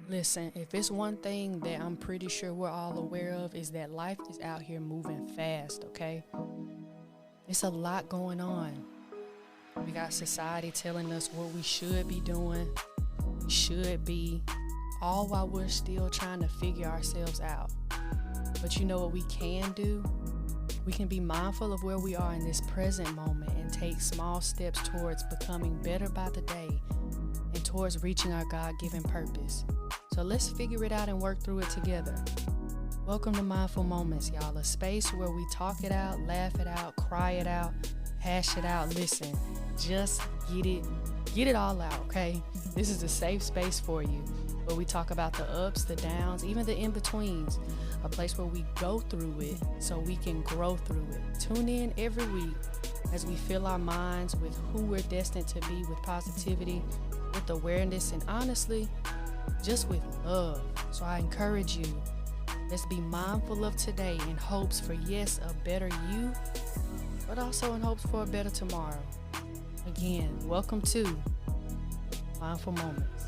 Listen, if it's one thing that I'm pretty sure we're all aware of is that life is out here moving fast, okay? It's a lot going on. We got society telling us what we should be doing, we should be, all while we're still trying to figure ourselves out. But you know what we can do? We can be mindful of where we are in this present moment and take small steps towards becoming better by the day and towards reaching our God-given purpose. So let's figure it out and work through it together. Welcome to Mindfull Moments, y'all. A space where we talk it out, laugh it out, cry it out, hash it out. Listen, just get it all out, okay? This is a safe space for you, where we talk about the ups, the downs, even the in-betweens. A place where we go through it so we can grow through it. Tune in every week as we fill our minds with who we're destined to be, with positivity, with awareness, and honestly, just with love. So I encourage you, let's be mindful of today in hopes for, yes, a better you, but also in hopes for a better tomorrow. Again, welcome to Mindfull Moments.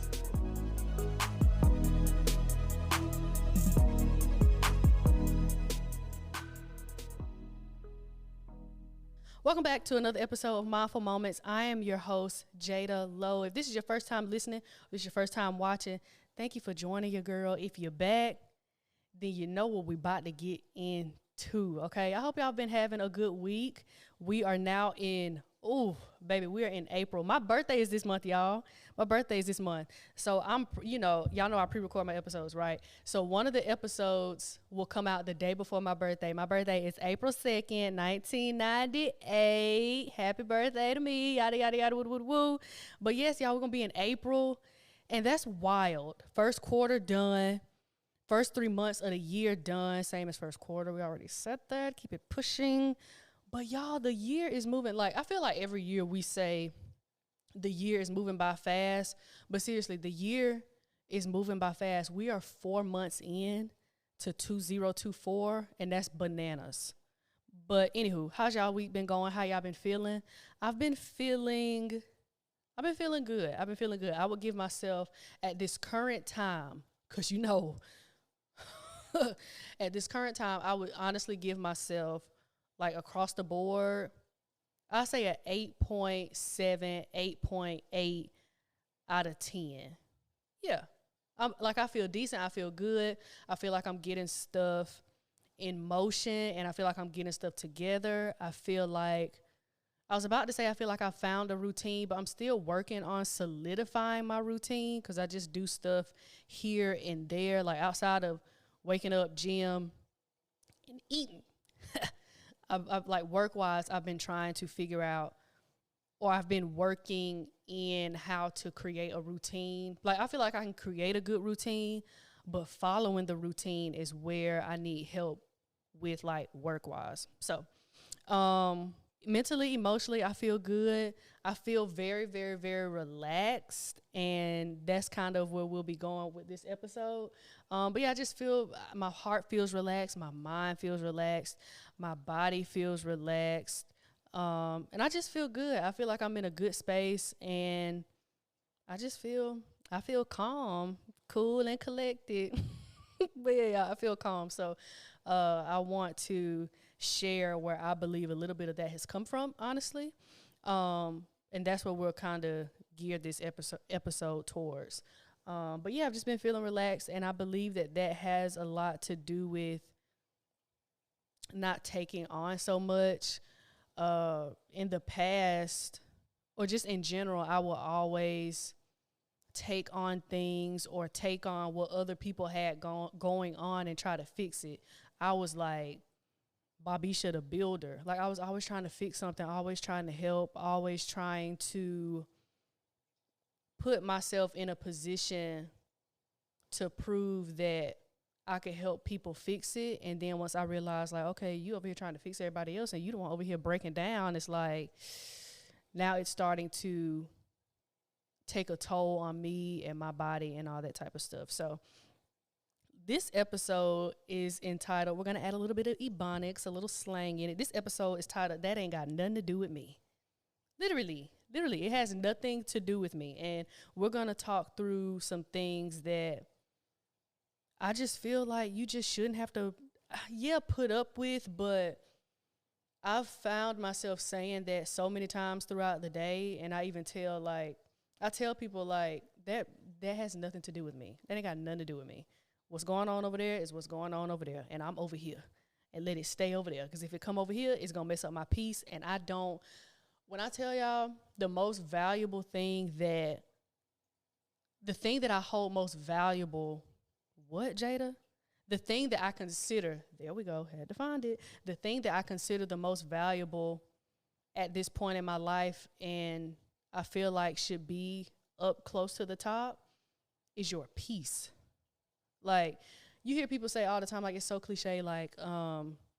Welcome back to another episode of Mindfull Moments. I am your host, Jada Lowe. If this is your first time listening, or this is your first time watching, thank you for joining your girl. If you're back, then you know what we're about to get into, okay? I hope y'all been having a good week. We are now in, we are in April. My birthday is this month, y'all. My birthday is this month. So y'all know I pre-record my episodes, right? So one of the episodes will come out the day before my birthday. My birthday is April 2nd, 1998. Happy birthday to me, yada, yada, yada, woo, woo, woo. But yes, y'all, we're going to be in April, and that's wild. First quarter done. First 3 months of the year done. Same as first quarter. We already said that. Keep it pushing. But y'all, the year is moving. Like, I feel like every year we say the year is moving by fast. But seriously, the year is moving by fast. We are 4 months in to 2024, and that's bananas. But anywho, how's y'all week been going? How y'all been feeling? I've been feeling good. I've been feeling good. I would give myself at this current time, because at this current time, I would honestly give myself, like, across the board, I say an 8.7, 8.8 out of 10. Yeah. I feel decent. I feel good. I feel like I'm getting stuff in motion, and I feel like I'm getting stuff together. I feel like I found a routine, but I'm still working on solidifying my routine, because I just do stuff here and there, like outside of waking up, gym, and eating. I've like work-wise, I've been trying to figure out, or I've been working in how to create a routine. Like, I feel like I can create a good routine, but following the routine is where I need help with, like, work-wise. So, mentally, emotionally, I feel good. I feel very, very, very relaxed, and that's kind of where we'll be going with this episode. But yeah, I just feel my heart feels relaxed, my mind feels relaxed, my body feels relaxed, and I just feel good. I feel like I'm in a good space, and I feel calm, cool, and collected. But yeah, I feel calm. So I want to share where I believe a little bit of that has come from, honestly. And that's what we'll kind of gear this episode towards. But yeah, I've just been feeling relaxed, and I believe that has a lot to do with not taking on so much. In the past, or just in general, I will always take on things or take on what other people had going on and try to fix it. I was like Bobisha the builder. Like, I was always trying to fix something, always trying to help, always trying to put myself in a position to prove that I could help people fix it. And then once I realized, like, okay, you over here trying to fix everybody else, and you the one over here breaking down, it's like, now it's starting to take a toll on me and my body and all that type of stuff. So this episode is entitled, we're going to add a little bit of ebonics, a little slang in it. This episode is titled, That Ain't Got Nothing to Do With Me. Literally, it has nothing to do with me. And we're going to talk through some things that I just feel like you just shouldn't have to, yeah, put up with, but I've found myself saying that so many times throughout the day, and I even tell I tell people like that has nothing to do with me. That ain't got nothing to do with me. What's going on over there is what's going on over there, and I'm over here, and let it stay over there. Because if it come over here, it's gonna mess up my peace, and I don't. When I tell y'all the most valuable thing that the thing that I hold most valuable, what, Jada? The thing that I consider, there we go, had to find it. The thing that I consider the most valuable at this point in my life, and I feel like should be up close to the top, is your peace. Like, you hear people say all the time, like, it's so cliche, like,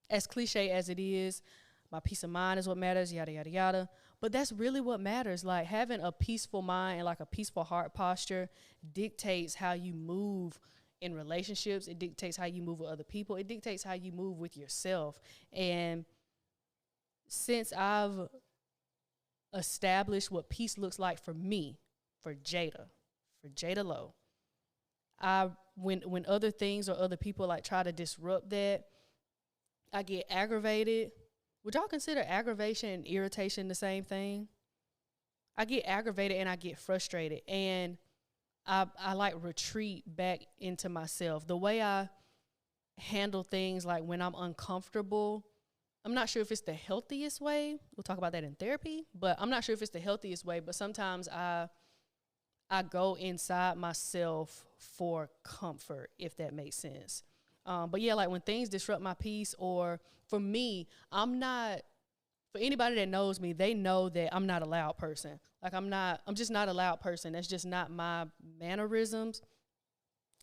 as cliche as it is, my peace of mind is what matters, yada, yada, yada. But that's really what matters. Like, having a peaceful mind and like a peaceful heart posture dictates how you move in relationships. It dictates how you move with other people. It dictates how you move with yourself. And since I've established what peace looks like for me, for Jada Lowe, when other things or other people like try to disrupt that, I get aggravated. Would y'all consider aggravation and irritation the same thing? I get aggravated and I get frustrated, and I like retreat back into myself. The way I handle things, like when I'm uncomfortable, I'm not sure if it's the healthiest way. We'll talk about that in therapy, but I'm not sure if it's the healthiest way. But sometimes I go inside myself for comfort, if that makes sense. But yeah, like when things disrupt my peace, or for me, for anybody that knows me, they know that I'm not a loud person. Like I'm just not a loud person. That's just not my mannerisms.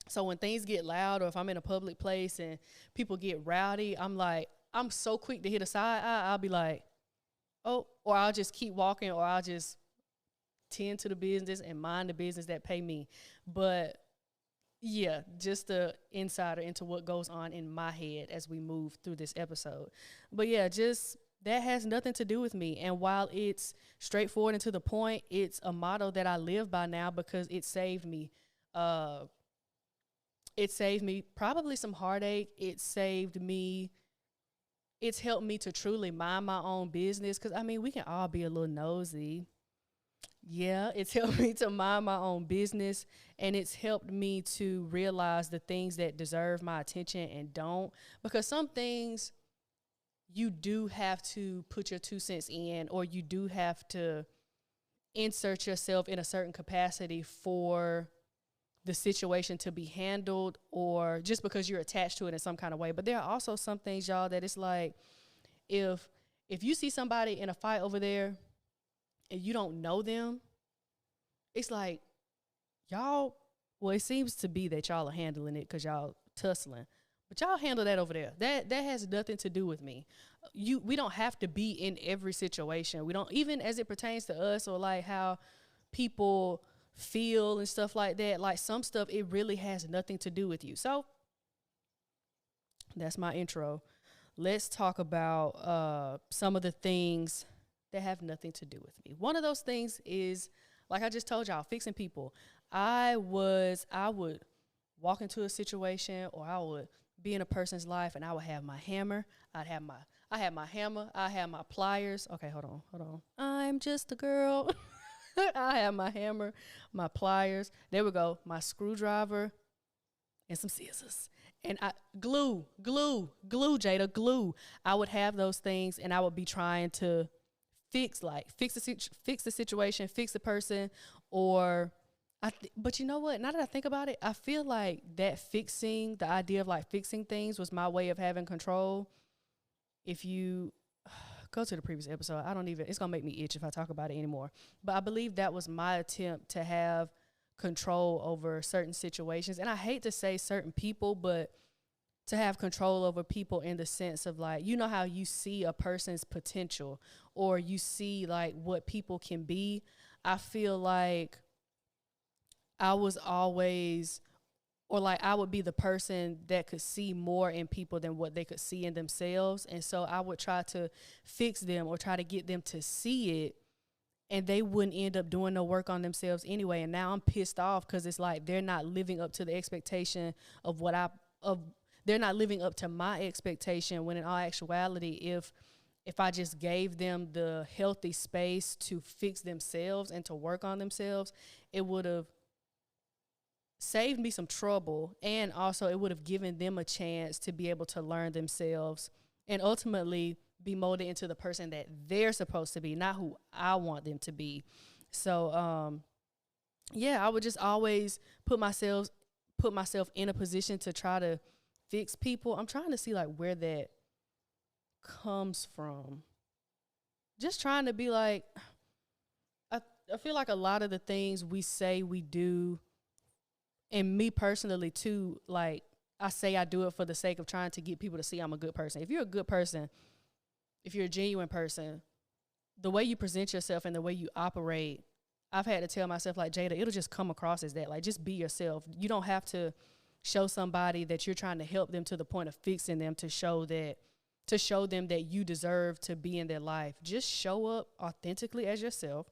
So when things get loud, or if I'm in a public place and people get rowdy, I'm so quick to hit a side eye. I'll be like, oh, or I'll just keep walking, or I'll just tend to the business and mind the business that pay me. But yeah, just the insider into what goes on in my head as we move through this episode. But yeah, just that has nothing to do with me. And while it's straightforward and to the point, it's a motto that I live by now because it saved me. It saved me probably some heartache. It's helped me to truly mind my own business. Because, I mean, we can all be a little nosy. Yeah, it's helped me to mind my own business, and it's helped me to realize the things that deserve my attention and don't. Because some things you do have to put your 2 cents in, or you do have to insert yourself in a certain capacity for the situation to be handled, or just because you're attached to it in some kind of way. But there are also some things, y'all, that it's like, if you see somebody in a fight over there and you don't know them, it's like, y'all, well, it seems to be that y'all are handling it because y'all tussling. But y'all handle that over there. That has nothing to do with me. We don't have to be in every situation. We don't, even as it pertains to us, or like how people feel and stuff like that. Like some stuff, it really has nothing to do with you. So that's my intro. Let's talk about some of the things that have nothing to do with me. One of those things is, like I just told y'all, fixing people. I would walk into a situation, or I would be in a person's life, and I would have my hammer. I had my hammer. I had my pliers. Okay, hold on. I'm just a girl. I have my hammer, my pliers. There we go. My screwdriver and some scissors. And glue, Jada, glue. I would have those things, and I would be trying to fix the situation, fix the person, or but you know what? Now that I think about it, I feel like that the idea of like fixing things was my way of having control. If you go to the previous episode, it's going to make me itch if I talk about it anymore. But I believe that was my attempt to have control over certain situations. And I hate to say certain people, but to have control over people in the sense of like, you know how you see a person's potential, or you see like what people can be. I feel like I was always, or like I would be the person that could see more in people than what they could see in themselves. And so I would try to fix them, or try to get them to see it and they wouldn't end up doing no work on themselves anyway. And now I'm pissed off because it's like they're not living up to the expectation of they're not living up to my expectation, when in all actuality, if I just gave them the healthy space to fix themselves and to work on themselves, it would have saved me some trouble, and also it would have given them a chance to be able to learn themselves and ultimately be molded into the person that they're supposed to be, not who I want them to be. So yeah, I would just always put myself in a position to try to fix people. I'm trying to see like where that comes from. Just trying to be like, I feel like a lot of the things we say we do, and me personally too, like I say I do it for the sake of trying to get people to see I'm a good person. If you're a good person, if you're a genuine person, the way you present yourself and the way you operate, I've had to tell myself, like, Jada, it'll just come across as that. Like, just be yourself. You don't have to show somebody that you're trying to help them to the point of fixing them to show them that you deserve to be in their life. Just show up authentically as yourself.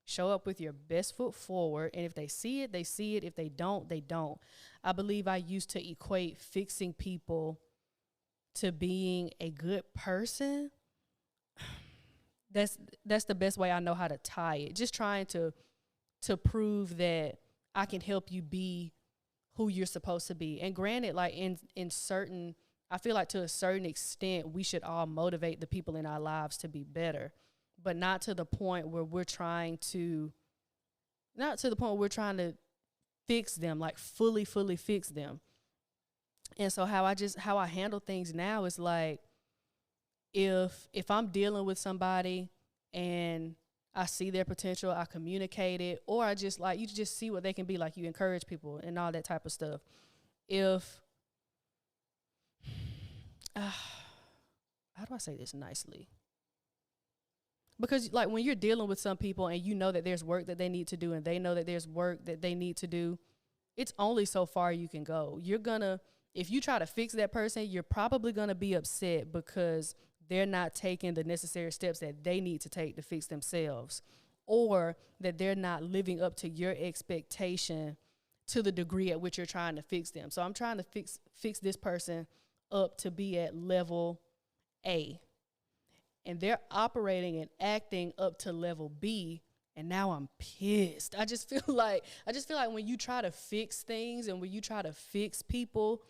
Show up with your best foot forward. And if they see it, they see it. If they don't, they don't. I believe I used to equate fixing people to being a good person. That's the best way I know how to tie it. Just trying to prove that I can help you be who you're supposed to be. And granted, like in certain, I feel like to a certain extent, we should all motivate the people in our lives to be better, but not to the point where we're trying to fix them, like fully fix them. And so how I handle things now is like, if I'm dealing with somebody and I see their potential, I communicate it, or I just like, you just see what they can be, like you encourage people and all that type of stuff. How do I say this nicely? Because like when you're dealing with some people and you know that there's work that they need to do and they know that there's work that they need to do, it's only so far you can go. If you try to fix that person, you're probably gonna be upset because they're not taking the necessary steps that they need to take to fix themselves, or that they're not living up to your expectation to the degree at which you're trying to fix them. So I'm trying to fix this person up to be at level A, and they're operating and acting up to level B, and now I'm pissed. I just feel like when you try to fix things and when you try to fix people,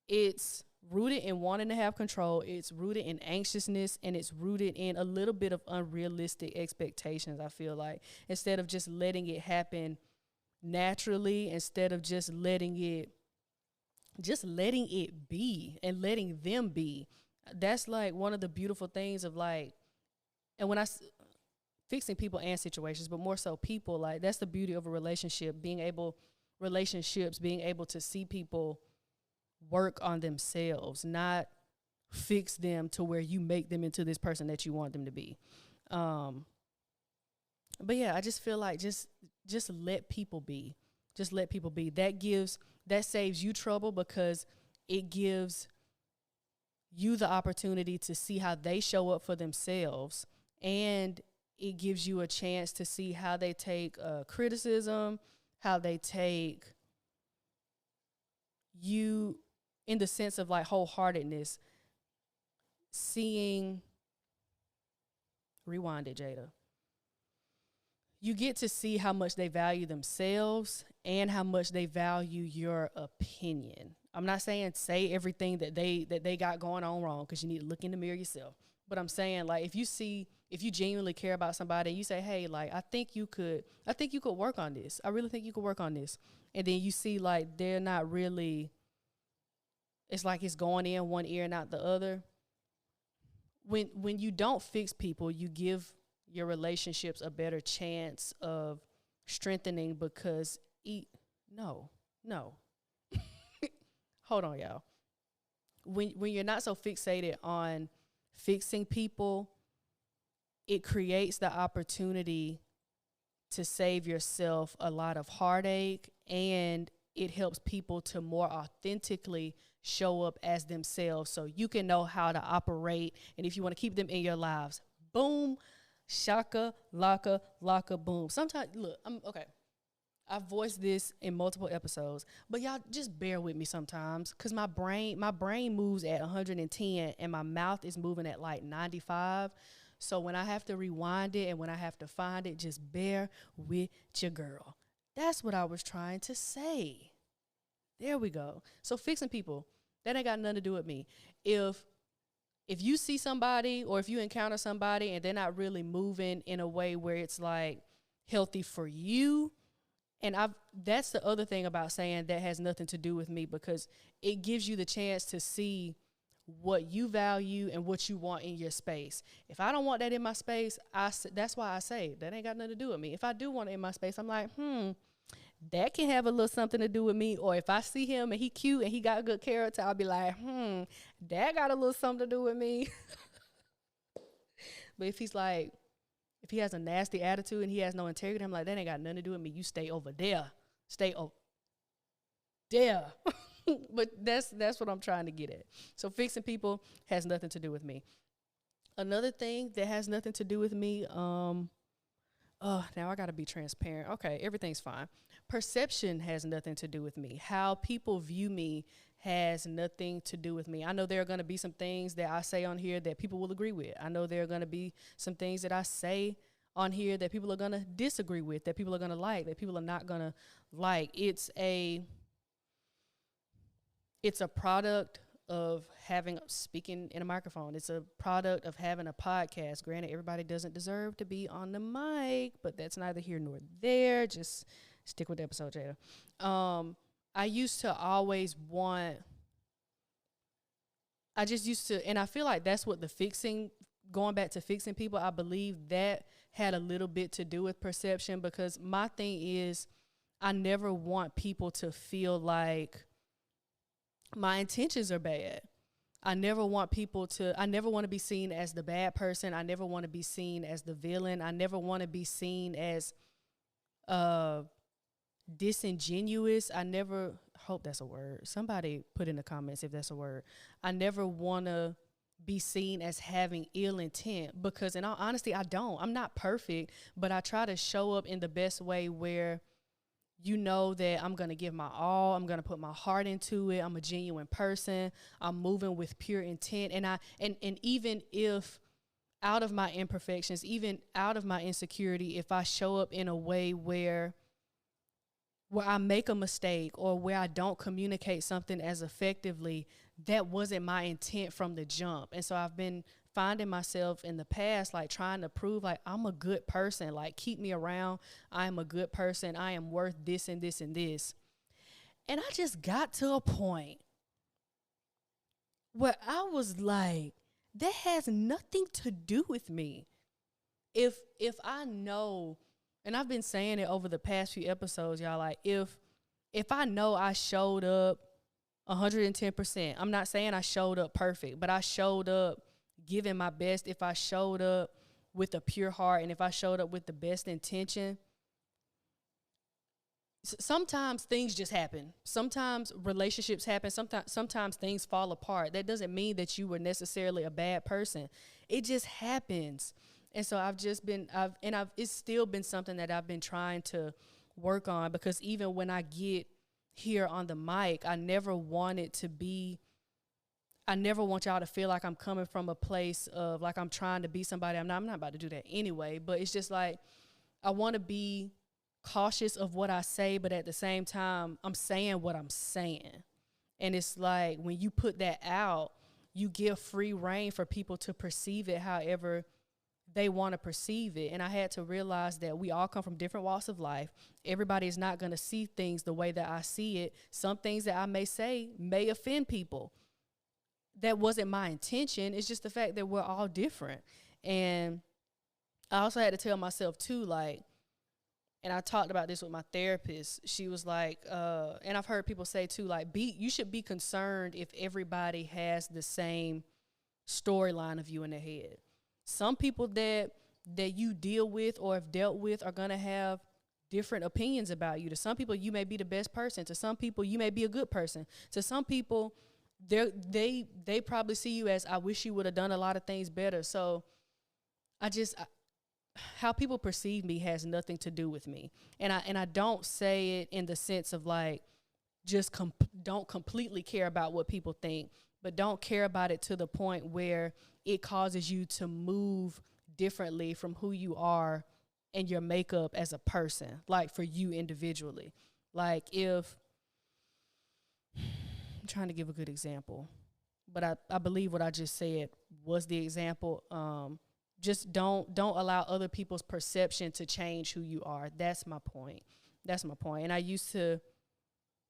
it's rooted in wanting to have control, it's rooted in anxiousness, and it's rooted in a little bit of unrealistic expectations, I feel like. Instead of just letting it happen naturally, instead of just letting it be and letting them be. That's like one of the beautiful things of like, and when fixing people and situations, but more so people, like that's the beauty of a relationship, being able to see people work on themselves, not fix them to where you make them into this person that you want them to be. But yeah, I just feel like just let people be. Just let people be. That saves you trouble because it gives you the opportunity to see how they show up for themselves, and it gives you a chance to see how they take criticism, how they take you in the sense of like wholeheartedness, rewind it, Jada. You get to see how much they value themselves and how much they value your opinion. I'm not saying say everything that they got going on wrong, because you need to look in the mirror yourself. But I'm saying, like, if you genuinely care about somebody and you say, hey, like, I think you could work on this. I really think you could work on this. And then you see like they're not really, it's like it's going in one ear and out the other. When you don't fix people, you give your relationships a better chance of strengthening, because no. Hold on, y'all. When you're not so fixated on fixing people, it creates the opportunity to save yourself a lot of heartache, and it helps people to more authentically show up as themselves, so you can know how to operate. And if you want to keep them in your lives, boom, Shaka, laka, laka, boom. Sometimes, look, I'm okay. I've voiced this in multiple episodes, but y'all just bear with me sometimes because my brain moves at 110 and my mouth is moving at like 95. So when I have to rewind it and when I have to find it, just bear with your girl. That's what I was trying to say. There we go. So fixing people, that ain't got nothing to do with me. If you see somebody or if you encounter somebody and they're not really moving in a way where it's like healthy for you, and that's the other thing about saying that has nothing to do with me, because it gives you the chance to see what you value and what you want in your space. If I don't want that in my space, that's why I say that ain't got nothing to do with me. If I do want it in my space, I'm like, that can have a little something to do with me. Or if I see him and he cute and he got good character, I'll be like, that got a little something to do with me. But if he has a nasty attitude and he has no integrity, I'm like, that ain't got nothing to do with me. You stay over there. Stay over there. But that's what I'm trying to get at. So fixing people has nothing to do with me. Another thing that has nothing to do with me, now I got to be transparent. Okay, everything's fine. Perception has nothing to do with me. How people view me has nothing to do with me. I know there are going to be some things that I say on here that people will agree with. I know there are going to be some things that I say on here that people are going to disagree with, that people are going to like, that people are not going to like. It's a product of speaking in a microphone. It's a product of having a podcast. Granted, everybody doesn't deserve to be on the mic, but that's neither here nor there. Just stick with the episode, Jada. I used to always want, and I feel like that's what going back to fixing people, I believe that had a little bit to do with perception, because my thing is I never want people to feel like my intentions are bad. I never want to be seen as the bad person. I never want to be seen as the villain. I never want to be seen as disingenuous. Hope that's a word. Somebody put in the comments if that's a word. I never want to be seen as having ill intent, because in all honesty, I don't. I'm not perfect, but I try to show up in the best way where you know that I'm going to give my all. I'm going to put my heart into it. I'm a genuine person. I'm moving with pure intent. And even if out of my imperfections, even out of my insecurity, if I show up in a way where I make a mistake or where I don't communicate something as effectively, that wasn't my intent from the jump. And so I've been finding myself in the past, like trying to prove like I'm a good person, like keep me around. I am a good person. I am worth this and this and this. And I just got to a point where I was like, that has nothing to do with me. If I know, and I've been saying it over the past few episodes, y'all, like if I know I showed up 110%, I'm not saying I showed up perfect, but I showed up giving my best, if I showed up with a pure heart and if I showed up with the best intention, sometimes things just happen. Sometimes relationships happen. Sometimes things fall apart. That doesn't mean that you were necessarily a bad person. It just happens. And so it's still been something that I've been trying to work on, because even when I get here on the mic, I never want y'all to feel like I'm coming from a place of like I'm trying to be somebody. I'm not about to do that anyway, but it's just like I want to be cautious of what I say, but at the same time, I'm saying what I'm saying. And it's like when you put that out, you give free reign for people to perceive it however they want to perceive it. And I had to realize that we all come from different walks of life. Everybody is not going to see things the way that I see it. Some things that I may say may offend people. That wasn't my intention. It's just the fact that we're all different. And I also had to tell myself too, like, and I talked about this with my therapist. She was like, and I've heard people say too, like, you should be concerned if everybody has the same storyline of you in their head. Some people that you deal with or have dealt with are going to have different opinions about you. To some people, you may be the best person. To some people, you may be a good person. To some people, they probably see you as, I wish you would have done a lot of things better. So I how people perceive me has nothing to do with me. And I don't say it in the sense of like just don't completely care about what people think, but don't care about it to the point where it causes you to move differently from who you are and your makeup as a person, like for you individually. Like if I'm trying to give a good example, but I believe what I just said was the example. Just don't allow other people's perception to change who you are. That's my point. That's my point. And I used to,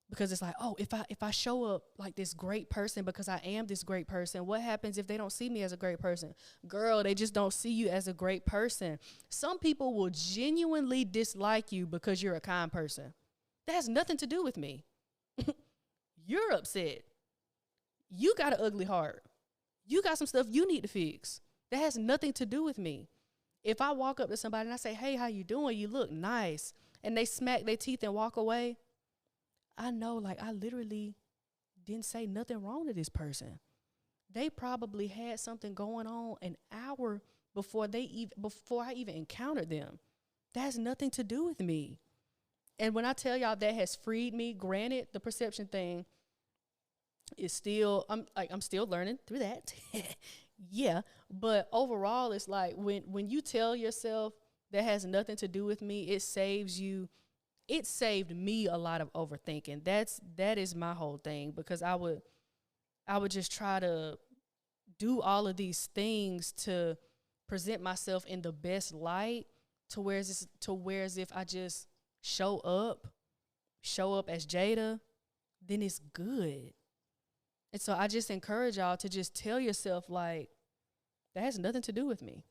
because it's like, oh, if I show up like this great person because I am this great person, what happens if they don't see me as a great person? Girl, they just don't see you as a great person. Some people will genuinely dislike you because you're a kind person. That has nothing to do with me. You're upset. You got an ugly heart. You got some stuff you need to fix. That has nothing to do with me. If I walk up to somebody and I say, hey, how you doing? You look nice. And they smack their teeth and walk away, I know, like, I literally didn't say nothing wrong to this person. They probably had something going on an hour before I even encountered them. That has nothing to do with me. And when I tell y'all that has freed me, granted, the perception thing is still, I'm still learning through that. Yeah. But overall, it's like when you tell yourself that has nothing to do with me, it saved me a lot of overthinking. That is my whole thing, because I would just try to do all of these things to present myself in the best light, to whereas if I just show up as Jada, then it's good. And so I just encourage y'all to just tell yourself, like, that has nothing to do with me.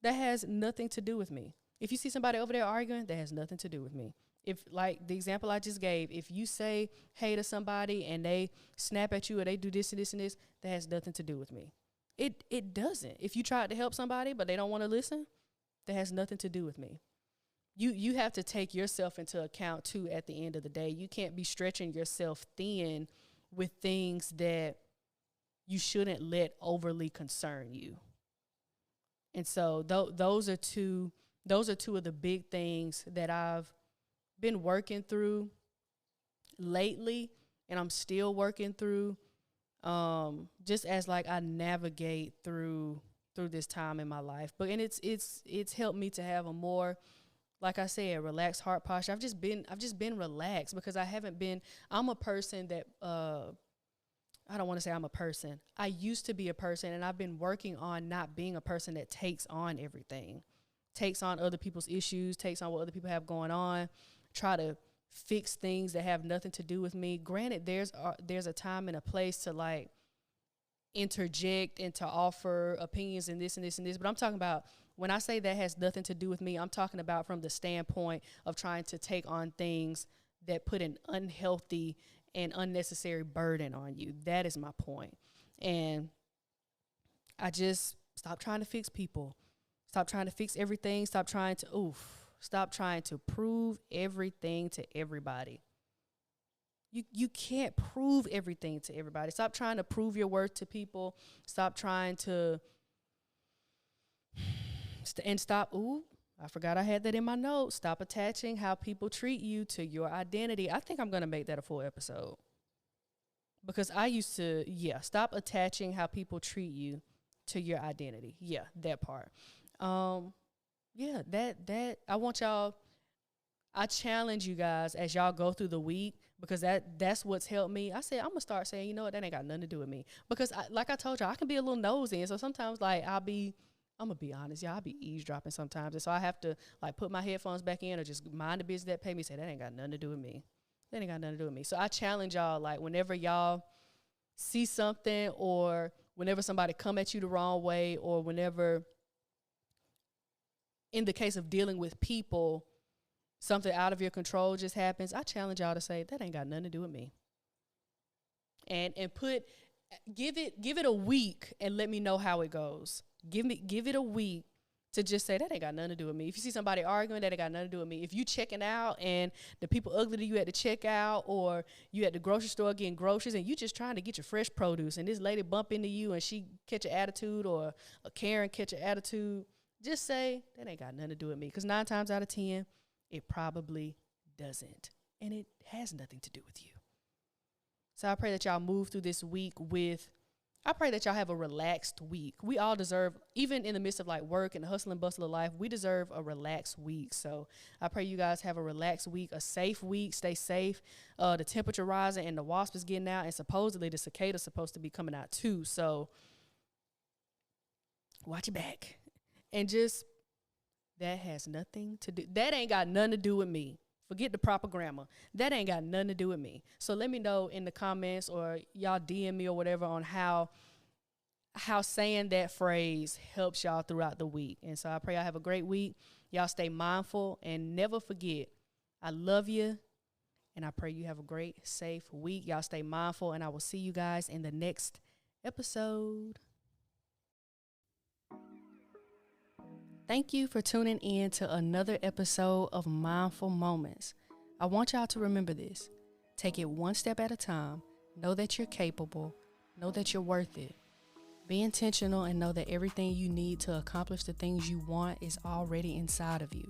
That has nothing to do with me. If you see somebody over there arguing, that has nothing to do with me. If, like the example I just gave, if you say hey to somebody and they snap at you or they do this and this and this, that has nothing to do with me. It doesn't. If you tried to help somebody but they don't want to listen, that has nothing to do with me. You have to take yourself into account too at the end of the day. You can't be stretching yourself thin with things that you shouldn't let overly concern you. And so those are two of the big things that I've been working through lately, and I'm still working through, just as like I navigate through this time in my life. But and it's helped me to have a more, like I said, relaxed heart posture. I've just been relaxed because I'm a person that I don't want to say I'm a person. I used to be a person, and I've been working on not being a person that takes on everything, takes on other people's issues, takes on what other people have going on, try to fix things that have nothing to do with me. Granted, there's a time and a place to like interject and to offer opinions and this and this and this. But I'm talking about, when I say that has nothing to do with me, I'm talking about from the standpoint of trying to take on things that put an unhealthy and unnecessary burden on you. That is my point. And I just stop trying to fix people. Stop trying to fix everything. Stop trying to prove everything to everybody. You can't prove everything to everybody. Stop trying to prove your worth to people. Stop trying to I forgot I had that in my notes. Stop attaching how people treat you to your identity. I think I'm going to make that a full episode. Because I used to, stop attaching how people treat you to your identity. Yeah, that part. That I want y'all, I challenge you guys as y'all go through the week, because that's what's helped me. I said, I'm going to start saying, you know what, that ain't got nothing to do with me. Because like I told y'all, I can be a little nosy. And so sometimes like I'm going to be honest, y'all, I'll be eavesdropping sometimes. And so I have to like put my headphones back in or just mind the business that pay me, say, that ain't got nothing to do with me. That ain't got nothing to do with me. So I challenge y'all, like whenever y'all see something, or whenever somebody come at you the wrong way, or whenever, in the case of dealing with people, something out of your control just happens, I challenge y'all to say, that ain't got nothing to do with me. And give it a week and let me know how it goes. Give it a week to just say, that ain't got nothing to do with me. If you see somebody arguing, that ain't got nothing to do with me. If you checking out and the people ugly to you at the checkout, or you at the grocery store getting groceries and you just trying to get your fresh produce, and this lady bump into you and she catch an attitude, or a Karen catch an attitude, just say, that ain't got nothing to do with me. Because 9 times out of 10, it probably doesn't. And it has nothing to do with you. So I pray that y'all move through this week I pray that y'all have a relaxed week. We all deserve, even in the midst of like work and the hustle and bustle of life, we deserve a relaxed week. So I pray you guys have a relaxed week, a safe week, stay safe. The temperature rising and the wasp is getting out, and supposedly the cicada's supposed to be coming out too. So watch your back. And just, that has nothing to do, that ain't got nothing to do with me. Forget the proper grammar. That ain't got nothing to do with me. So let me know in the comments, or y'all DM me or whatever, on how saying that phrase helps y'all throughout the week. And so I pray y'all have a great week. Y'all stay mindful and never forget, I love you. And I pray you have a great, safe week. Y'all stay mindful, and I will see you guys in the next episode. Thank you for tuning in to another episode of Mindful Moments. I want y'all to remember this. Take it one step at a time. Know that you're capable. Know that you're worth it. Be intentional and know that everything you need to accomplish the things you want is already inside of you.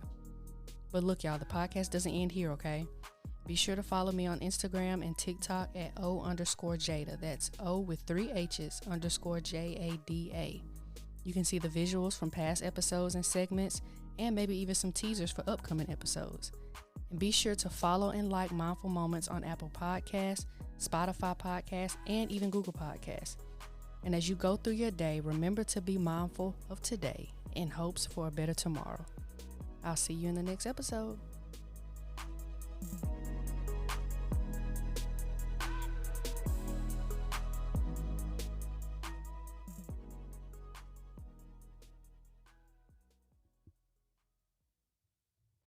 But look, y'all, the podcast doesn't end here, okay? Be sure to follow me on Instagram and TikTok at O_Jada. That's O with 3 H's _JADA. You can see the visuals from past episodes and segments, and maybe even some teasers for upcoming episodes. And be sure to follow and like Mindful Moments on Apple Podcasts, Spotify Podcasts, and even Google Podcasts. And as you go through your day, remember to be mindful of today in hopes for a better tomorrow. I'll see you in the next episode.